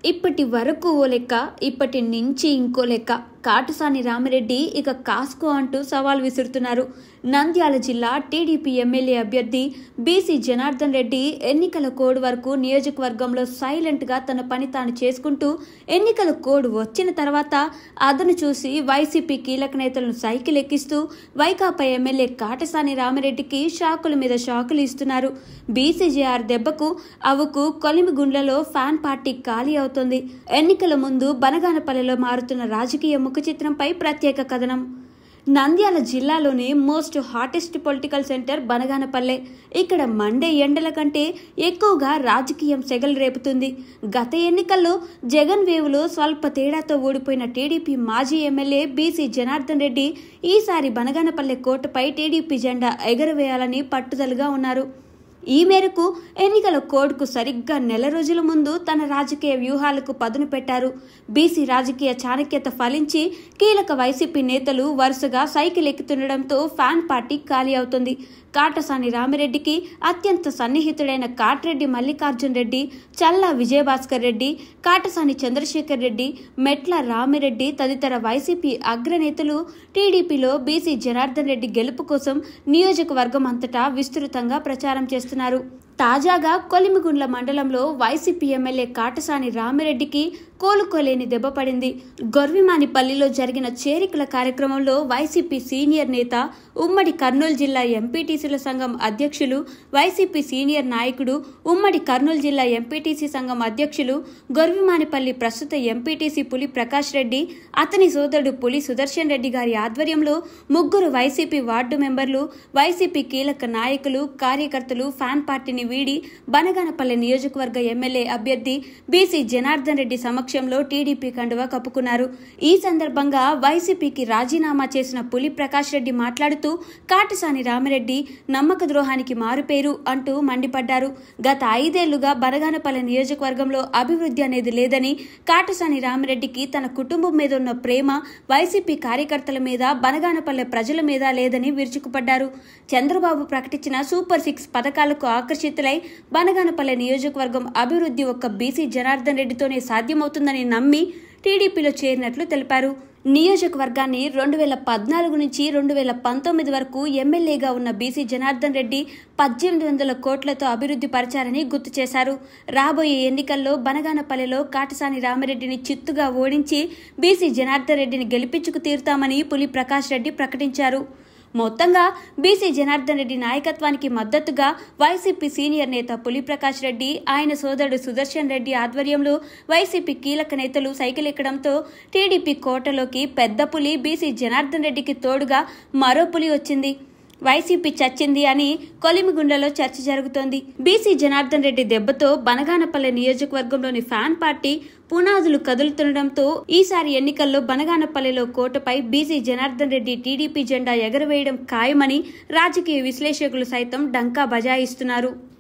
ఇప్పటి వరకు ఓ లెక్క, ఇప్పటి నుంచి ఇంకో లెక్క. కాటసాని రామిరెడ్డి ఇక కాస్కో అంటూ సవాల్ విసురుతున్నారు. నంద్యాల జిల్లా టీడీపీ ఎమ్మెల్యే అభ్యర్థి బీసీ జనార్దన్ రెడ్డి ఎన్నికల కోడ్ వరకు నియోజకవర్గంలో సైలెంట్గా తన పని తాను చేసుకుంటూ ఎన్నికల కోడ్ వచ్చిన తర్వాత అదను చూసి వైసీపీ కీలక నేతలను సైకిల్ ఎక్కిస్తూ వైకాపా ఎమ్మెల్యే కాటసాని రామిరెడ్డికి షాకుల మీద షాకులు ఇస్తున్నారు. బీసీజేఆర్ దెబ్బకు అవుకు కొలిమిగుండ్లలో ఫ్యాన్ పార్టీ ఖాళీ అవుతోంది. ఎన్నికల ముందు బనగానపల్లెలో మారుతున్న రాజకీయ ముఖ చిత్రంపై ప్రత్యేక కథనం. నంద్యాల జిల్లాలోని most hottest political centre Banaganapalle. ఇక్కడ మండే ఎండల కంటే ఎక్కువగా రాజకీయం సెగలు రేపుతుంది. గత ఎన్నికల్లో జగన్ వేవులో స్వల్ప తేడాతో ఓడిపోయిన టీడీపీ మాజీ ఎమ్మెల్యే బీసీ జనార్దన్ రెడ్డి ఈసారి బనగానపల్లె కోటపై టీడీపీ జెండా ఎగరవేయాలని పట్టుదలగా ఉన్నారు. ఈ మేరకు ఎన్నికల కోడ్కు సరిగ్గా నెల రోజుల ముందు తన రాజకీయ వ్యూహాలకు పదును పెట్టారు. బీసీ రాజకీయ చాణక్యత ఫలించి కీలక వైసీపీ నేతలు వరుసగా సైకిల్ ఎక్కుతుండటంతో ఫ్యాన్ పార్టీ ఖాళీ అవుతుంది. కాటసాని రామిరెడ్డికి అత్యంత సన్నిహితుడైన కాట్రెడ్డి మల్లికార్జున్ రెడ్డి, చల్లా విజయభాస్కర్ రెడ్డి, కాటసాని చంద్రశేఖర్ రెడ్డి, మెట్ల రామిరెడ్డి తదితర వైసీపీ అగ్రనేతలు టీడీపీలో బీసీ జనార్దన్ రెడ్డి గెలుపు కోసం నియోజకవర్గం అంతటా విస్తృతంగా ప్రచారం చేస్తున్నారు. తాజాగా కొలిమిగుండ్ల మండలంలో వైసీపీ ఎమ్మెల్యే కాటసాని రామిరెడ్డికి కోలుకోలేని దెబ్బ పడింది. గొర్విమానిపల్లిలో జరిగిన చేరికల కార్యక్రమంలో వైసీపీ సీనియర్ నేత, ఉమ్మడి కర్నూలు జిల్లా ఎంపీటీసీల సంఘం అధ్యక్షులు, వైసీపీ సీనియర్ నాయకుడు, ఉమ్మడి కర్నూలు జిల్లా ఎంపీటీసీ సంఘం అధ్యక్షులు, గొర్విమానిపల్లి ప్రస్తుత ఎంపీటీసీ పులి ప్రకాష్ రెడ్డి, అతని సోదరుడు పులి సుదర్శన్ రెడ్డి గారి ఆధ్వర్యంలో ముగ్గురు వైసీపీ వార్డు మెంబర్లు, వైసీపీ కీలక నాయకులు, కార్యకర్తలు ఫ్యాన్ పార్టీని వీడి బనగానపల్లె నియోజకవర్గ ఎమ్మెల్యే అభ్యర్థి బీసీ జనార్దన్ రెడ్డి సమక్షంలో టీడీపీ కండువా కప్పుకున్నారు. ఈ సందర్భంగా వైసీపీకి రాజీనామా చేసిన పులి ప్రకాష్ రెడ్డి మాట్లాడుతూ కాటసాని రామిరెడ్డి నమ్మక ద్రోహానికి మారుపేరు అంటూ మండిపడ్డారు. గత 5 ఏళ్లుగా బనగానపల్లె నియోజకవర్గంలో అభివృద్ధి అనేది లేదని, కాటసాని రామిరెడ్డికి తన కుటుంబం మీద ఉన్న ప్రేమ వైసీపీ కార్యకర్తల మీద, బనగానపల్లె ప్రజల మీద లేదని విరుచుకుపడ్డారు. చంద్రబాబు ప్రకటించిన సూపర్ 6 పథకాలకు ఆకర్షితులై బనగానపల్లె నియోజకవర్గం అభివృద్ధి ఒక్క బీసీ జనార్దన్ రెడ్డితోనే సాధ్యమవుతుందని నమ్మి టీడీపీలో చేరినట్లు తెలిపారు. నియోజకవర్గాన్ని 2014 నుంచి 2019 వరకు ఎమ్మెల్యేగా ఉన్న బీసీ జనార్దన్ రెడ్డి 1800 కోట్లతో అభివృద్ధి పరిచారని గుర్తు చేశారు. రాబోయే ఎన్నికల్లో బనగానపల్లెలో కాటసాని రామిరెడ్డిని చిత్తుగా ఓడించి బీసీ జనార్దన్ రెడ్డిని గెలిపించుకు తీరుతామని పులి ప్రకాష్ రెడ్డి ప్రకటించారు. మొత్తంగా బీసీ జనార్దన్ రెడ్డి నాయకత్వానికి మద్దతుగా వైసీపీ సీనియర్ నేత పులి ప్రకాష్ రెడ్డి, ఆయన సోదరుడు సుదర్శన్ రెడ్డి ఆధ్వర్యంలో వైసీపీ కీలక నేతలు సైకిల్ ఎక్కడంతో టీడీపీ కోటలోకి పెద్ద పులి బీసీ జనార్దన్ రెడ్డికి తోడుగా మరో పులి వచ్చింది. వైసీపీ చచ్చింది అని కొలిమిగుండ్లలో చర్చ జరుగుతోంది. బీసీ జనార్దన్ రెడ్డి దెబ్బతో బనగానపల్లె నియోజకవర్గంలోని ఫ్యాన్ పార్టీ పునాదులు కదులుతుండటంతో ఈసారి ఎన్నికల్లో బనగానపల్లెలో కోటపై బీసీ జనార్దన్ రెడ్డి టీడీపీ జెండా ఎగరవేయడం ఖాయమని రాజకీయ విశ్లేషకులు సైతం డంకా బజాయిస్తున్నారు.